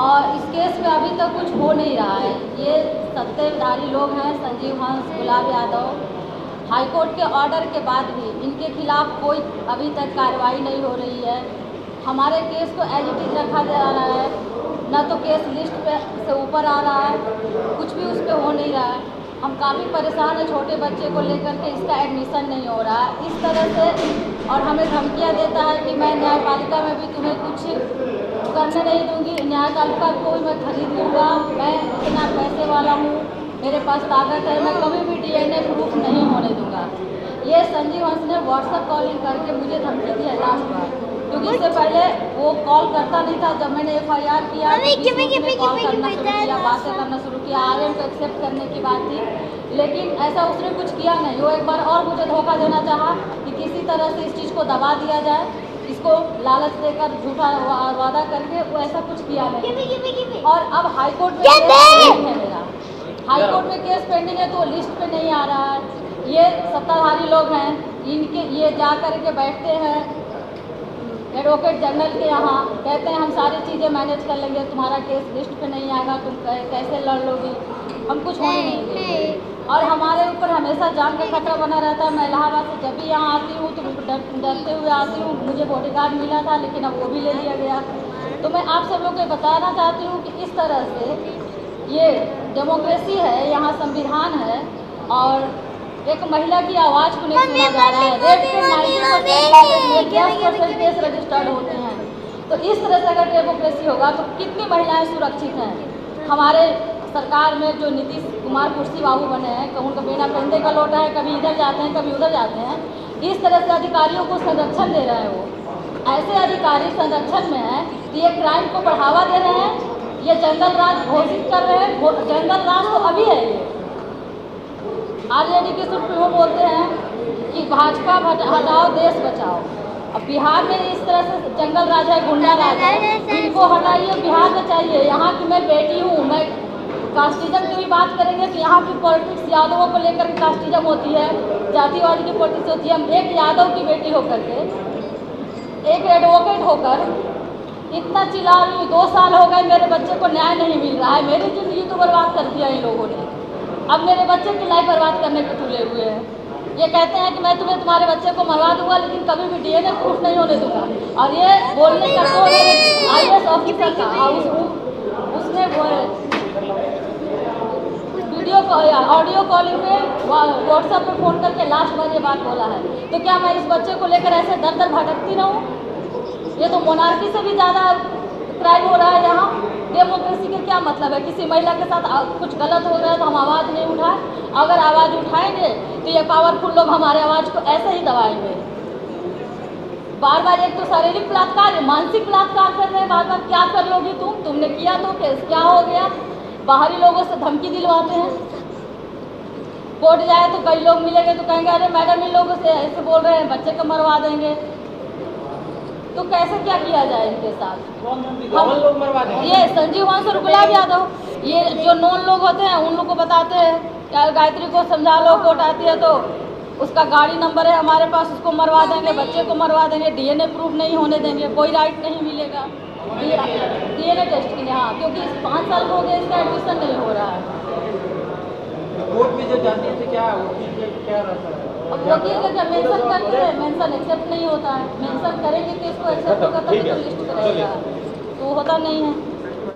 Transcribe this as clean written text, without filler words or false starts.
और इस केस में अभी तक कुछ हो नहीं रहा है। ये सत्ताधारी लोग हैं, संजीव हंस, गुलाब यादव, हाईकोर्ट के ऑर्डर के बाद भी इनके खिलाफ कोई अभी तक कार्रवाई नहीं हो रही है। हमारे केस को एज इट इज रखा जा रहा है, न तो केस लिस्ट पे से ऊपर आ रहा है, कुछ भी उस पर हो नहीं रहा है। हम काफ़ी परेशान हैं छोटे बच्चे को लेकर के, इसका एडमिशन नहीं हो रहा है इस तरह से, और हमें धमकियाँ देता है कि मैं न्यायपालिका में भी तुम्हें कुछ करने नहीं दूंगी, न्यायपालिका को मैं खरीद लूँगा, मैं इतना पैसे वाला हूँ, मेरे पास ताकत है, मैं कभी भी DNA प्रूफ नहीं होने दूंगा। ये संजीव हंस ने व्हाट्सएप कॉलिंग करके मुझे धमकी दी है लास्ट बार, क्योंकि इससे पहले वो कॉल करता नहीं था। जब मैंने FIR किया कॉल करना शुरू किया, बातें करना शुरू किया, RM को एक्सेप्ट करने की बात थी, लेकिन ऐसा उसने कुछ किया नहीं। वो एक बार और मुझे धोखा देना चाहा कि किसी तरह से इस चीज़ को दबा दिया जाए, इसको लालच देकर झूठा वादा करके, वो ऐसा कुछ किया नहीं। और अब हाईकोर्ट में केस पेंडिंग है मेरा, हाईकोर्ट में केस पेंडिंग है, तो लिस्ट पे नहीं आ रहा है। ये सत्ताधारी लोग हैं, इनके ये जा कर के बैठते हैं एडवोकेट जनरल के यहाँ, कहते हैं हम सारी चीज़ें मैनेज कर लेंगे, तुम्हारा केस लिस्ट पे नहीं आएगा, तुम कैसे लड़ लोगी, हम कुछ होने नहीं देंगे। और हमारे ऊपर हमेशा जान का खतरा बना रहता है। मैं इलाहाबाद से जब भी यहाँ आती हूँ तो डरते हुए आती हूँ। मुझे बॉडीगार्ड मिला था, लेकिन अब वो भी ले लिया गया। तो मैं आप सब लोग को बताना चाहती हूँ कि इस तरह से ये डेमोक्रेसी है, यहाँ संविधान है, और एक महिला की आवाज़ को नहीं सुना जा रहा है। रेप के 90% केस रजिस्टर्ड होते हैं। तो इस तरह से अगर डेमोक्रेसी होगा तो कितनी महिलाएं सुरक्षित हैं? हमारे सरकार में जो नीतीश कुमार कुर्सी बाबू बने हैं, उनका बिना पहनते का लौटा है, कभी इधर जाते हैं कभी उधर जाते हैं, इस तरह से अधिकारियों को संरक्षण दे रहे हैं। वो ऐसे अधिकारी संरक्षण में हैं कि ये क्राइम को बढ़ावा दे रहे हैं, ये जंगल राज घोषित कर रहे हैं। जंगल राज तो अभी है। ये RJD के सुप्रीमो बोलते हैं कि भाजपा हटाओ देश बचाओ। अब बिहार में इस तरह से जंगल राज है, गुंडा राज है, इनको हटाइए। बिहार में चाहिए, यहाँ की मैं बेटी हूँ। मैं कास्टिज्म की भी बात करेंगे तो यहाँ की पॉलिटिक्स यादवों को लेकर के कास्टिज्म होती है, जातिवाद की पॉलिटिक्स होती है। हम एक यादव की बेटी होकर के, एक एडवोकेट होकर इतना चिल्ला रही हूँ। 2 साल हो गए, मेरे बच्चे को न्याय नहीं मिल रहा है। मेरी ज़िंदगी तो बर्बाद कर दिया इन लोगों ने, अब मेरे बच्चे की लाइफ बर्बाद करने पे तुले हुए हैं। ये कहते हैं कि मैं तुम्हारे बच्चे को मरवा दूंगा, लेकिन कभी भी DNA प्रूफ नहीं होने दूंगा। और ये बोलने का तो IAS ऑफिसर का उसने वो वीडियो ऑडियो कॉलिंग पे व्हाट्सएप पे फ़ोन करके लास्ट बार ये बात बोला है। तो क्या मैं इस बच्चे को लेकर ऐसे दर दर भटकती रहूँ? ये तो मोनार्की से भी ज़्यादा क्राइम हो रहा है यहाँ। डेमोक्रेसी का क्या मतलब है? किसी महिला के साथ कुछ गलत हो रहा है तो हम आवाज़ नहीं उठाएं? अगर आवाज़ उठाएंगे तो ये पावरफुल लोग हमारे आवाज़ को ऐसे ही दबाएंगे। बार बार एक तो शारीरिक बलात्कार, मानसिक बलात्कार कर रहे हैं बार बार। क्या कर लोगी तुमने किया तो केस क्या हो गया? बाहरी लोगों से धमकी दिलवाते हैं। कोर्ट जाए तो कई लोग मिलेंगे तो कहेंगे अरे मैडम इन लोगों से ऐसे बोल रहे हैं, बच्चे को मरवा देंगे। तो कैसे क्या किया जाए इनके साथ? हम लोग मरवा देंगे। ये संजीव हंस और गुलाब यादव, ये जो नॉन लोग होते हैं उन लोग को बताते हैं क्या गायत्री को समझा लो, कोर्ट आती है तो उसका गाड़ी नंबर है हमारे पास, उसको मरवा देंगे, बच्चे को मरवा देंगे, DNA प्रूफ नहीं होने देंगे, कोई राइट नहीं मिलेगा DNA टेस्ट के लिए। हाँ, क्योंकि 5 साल हो गए इसका एडमिशन नहीं हो रहा है। कोर्ट में जो जाती है क्या रहता है? अब वकील का क्या मेंशन करते हैं, मेंशन एक्सेप्ट नहीं होता है। मेंशन करेंगे कि इसको एक्सेप्ट होगा तभी तो लिस्ट करेगा, तो होता नहीं है।